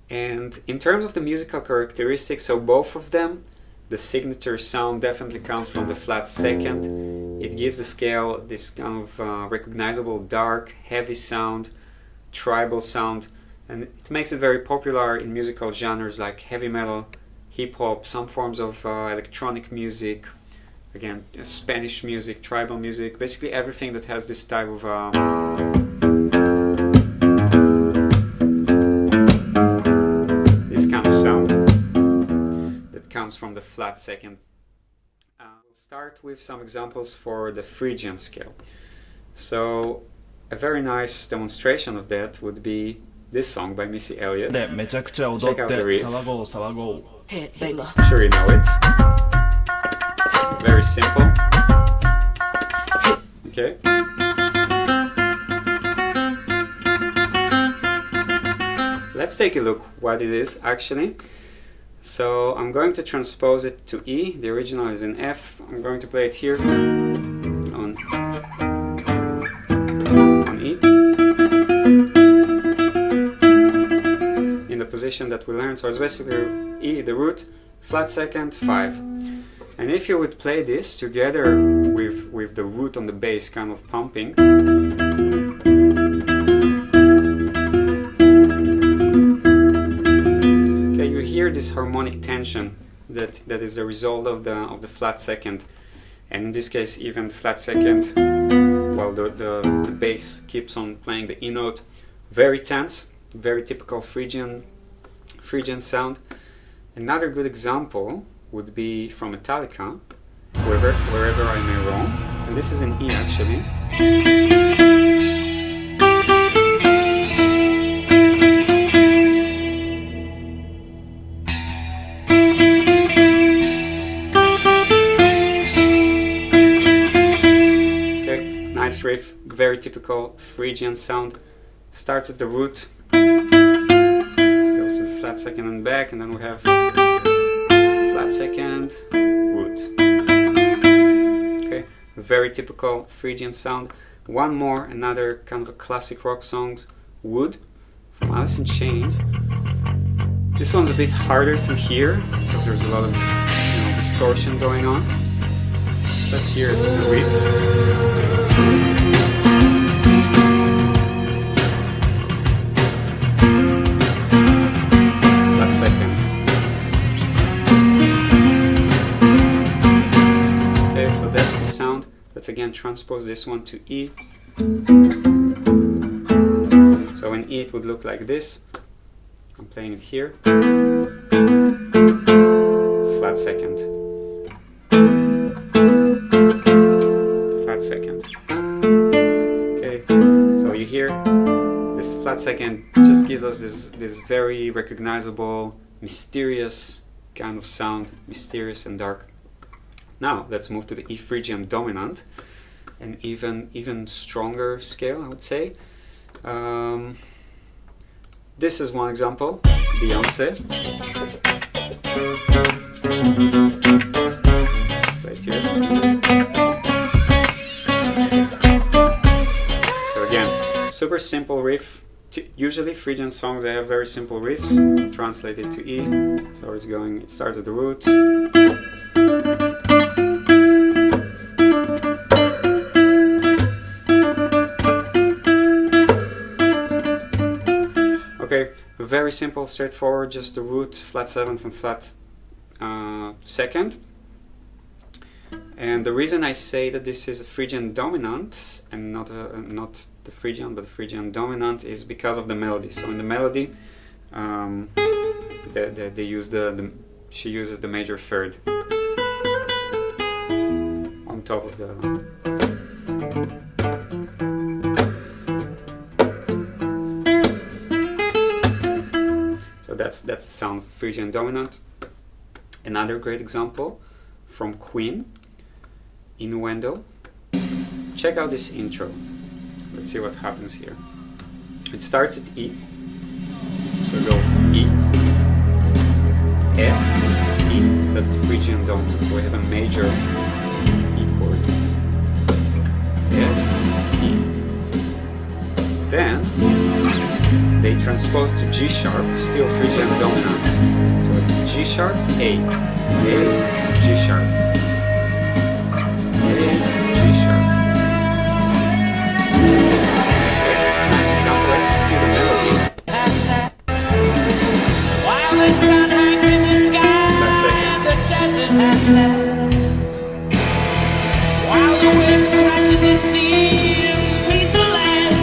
And in terms of the musical characteristics, so both of them, the signature sound definitely comes from the flat second. It gives the scale this kind of recognizable dark, heavy sound, tribal sound, and it makes it very popular in musical genres like heavy metal, hip-hop, some forms of electronic music, again, Spanish music, tribal music, basically everything that has this type of this kind of sound that comes from the flat second. We'll start with some examples for the Phrygian scale. So a very nice demonstration of that would be this song by Missy Elliot. Check out the riff. I'm sure you know it. Very simple. Okay. Let's take a look what it is actually. So I'm going to transpose it to E. The original is in F. I'm going to play it here on E. In the position that we learned. So it's basically E, the root, flat second, 5. And if you would play this together with the root on the bass kind of pumping, okay, you hear this harmonic tension that is the result of the flat second, and in this case even flat second, while the bass keeps on playing the E note. Very tense, very typical Phrygian sound. Another good example would be from Metallica, Wherever I May Roam, and this is in E actually. Okay, nice riff, very typical Phrygian sound. Starts at the root, goes to the flat second and back, and then we have flat second, root. Okay, very typical Phrygian sound. One more, another kind of a classic rock song, Wood, from Alice in Chains. This one's a bit harder to hear because there's a lot of distortion going on. Let's hear the riff. Let's again transpose this one to E. So in E it would look like this. I'm playing it here. Flat second. Flat second. Okay, so you hear this flat second just gives us this very recognizable, mysterious kind of sound, mysterious and dark. Now let's move to the E Phrygian Dominant, an even stronger scale, I would say. This is one example, Beyonce. Right here. So again, super simple riff. Usually Phrygian songs, they have very simple riffs. Translated to E. So it starts at the root. Okay, very simple, straightforward, just the root, flat seventh and flat second. And the reason I say that this is a Phrygian dominant and not the Phrygian, but the Phrygian dominant is because of the melody. So in the melody, they use she uses the major third on top of the. That's the sound of Phrygian dominant. Another great example from Queen, Innuendo. Check out this intro. Let's see what happens here. It starts at E. So go E, F, E. That's Phrygian dominant. So we have a major E chord. F, E. Then they transposed to G sharp, still Phrygian dominant. So it's G sharp, A, G sharp, A, G sharp. Nice example, let's see the melody. While the sun hangs in the sky and the desert has set, while the waves crash in the sea and meet the land.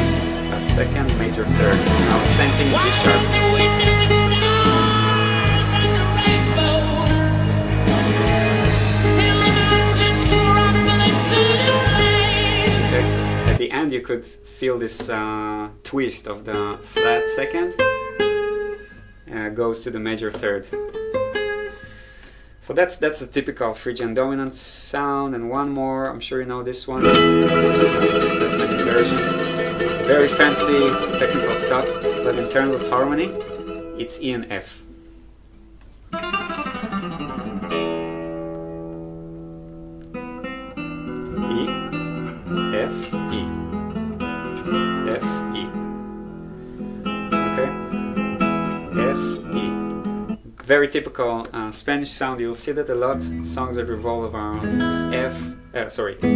That's second, major third. Now same thing, G sharp. The wind and the stars and the rainbow, till the mountains crumble into the flames. Okay. At the end you could feel this twist of the flat second. Goes to the major third. So that's a typical Phrygian dominant sound. And one more, I'm sure you know this one. There's many versions. Very fancy technical stuff, but in terms of harmony, it's E and F. E, F, E, F, E. Okay. F, E. Very typical Spanish sound. You'll see that a lot. Songs that revolve around this F, sorry, E.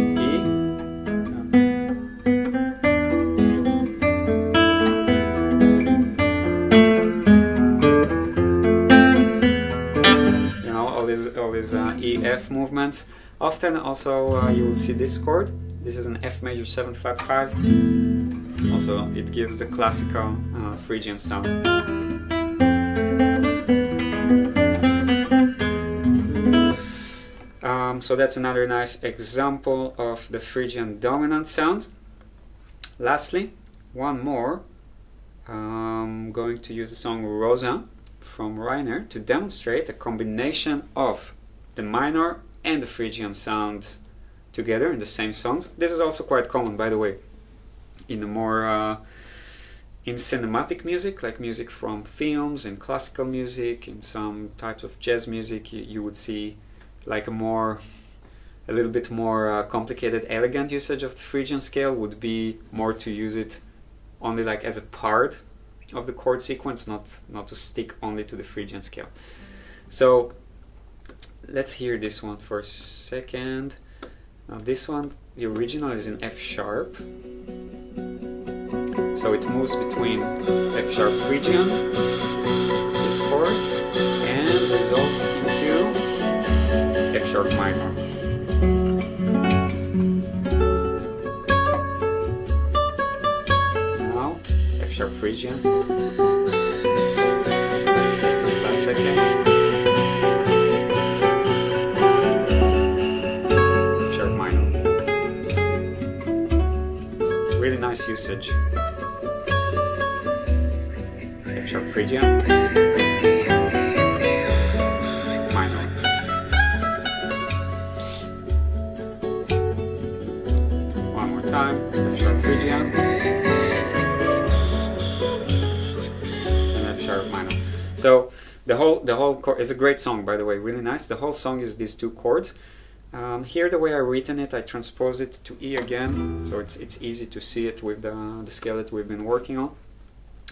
You know, all these E, F movements. Often also you will see this chord. This is an F major 7 flat 5. Also, it gives the classical Phrygian sound. So that's another nice example of the Phrygian dominant sound. Lastly, one more. I'm going to use the song Rosa from Reiner to demonstrate a combination of the minor and the Phrygian sound together in the same songs. This is also quite common, by the way, in the more in cinematic music, like music from films and classical music, in some types of jazz music, you would see like a little bit more complicated, elegant usage of the Phrygian scale would be more to use it only like as a part of the chord sequence, not to stick only to the Phrygian scale. So let's hear this one for a second. Now this one, the original is in F sharp. So it moves between F sharp Phrygian, this chord, and resolves into F sharp minor. Now F sharp Phrygian. That's a flat second. F sharp minor. Really nice usage. F sharp Phrygian. Minor. One more time. F sharp Phrygian. And F sharp minor. So the whole chord is a great song, by the way, really nice. The whole song is these two chords. Here, the way I've written it, I transpose it to E again, so it's easy to see it with the scale that we've been working on.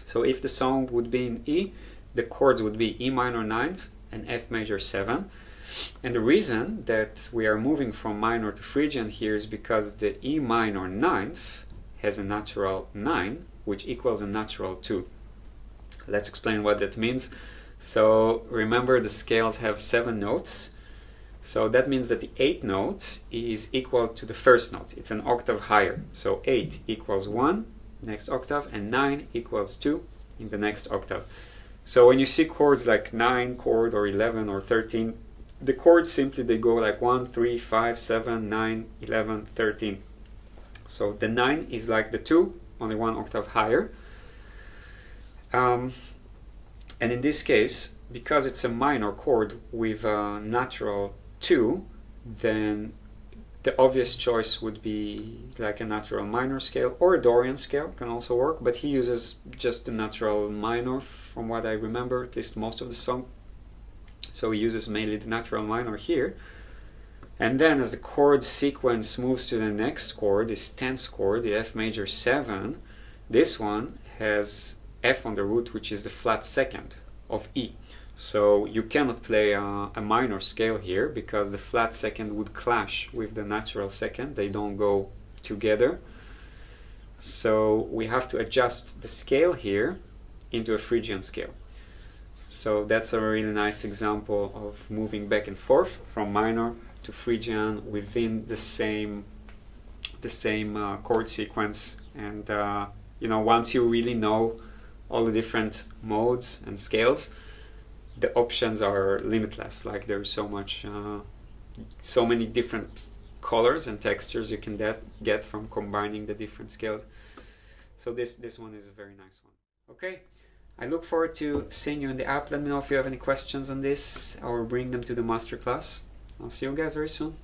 So if the song would be in E, the chords would be E minor 9th and F major 7. And the reason that we are moving from minor to Phrygian here is because the E minor 9th has a natural 9, which equals a natural 2. Let's explain what that means. So remember, the scales have 7 notes. So that means that the 8th note is equal to the first note. It's an octave higher. So 8 equals 1, next octave, and 9 equals 2 in the next octave. So when you see chords like 9 chord or 11 or 13, the chords simply, they go like 1, 3, 5, 7, 9, 11, 13. So the 9 is like the 2, only 1 octave higher. And in this case, because it's a minor chord with a natural 2, then the obvious choice would be like a natural minor scale, or a Dorian scale can also work, but he uses just the natural minor from what I remember, at least most of the song. So he uses mainly the natural minor here. And then as the chord sequence moves to the next chord, this 10th chord, the F major 7, this one has F on the root, which is the flat second of E. So you cannot play a minor scale here because the flat second would clash with the natural second. They don't go together. So we have to adjust the scale here into a Phrygian scale. So that's a really nice example of moving back and forth from minor to Phrygian within the same chord sequence. And you know, once you really know all the different modes and scales, the options are limitless. Like there's so many different colors and textures you can get from combining the different scales. So this one is a very nice one. Okay, I look forward to seeing you in the app. Let me know if you have any questions on this or bring them to the masterclass. I'll see you guys very soon.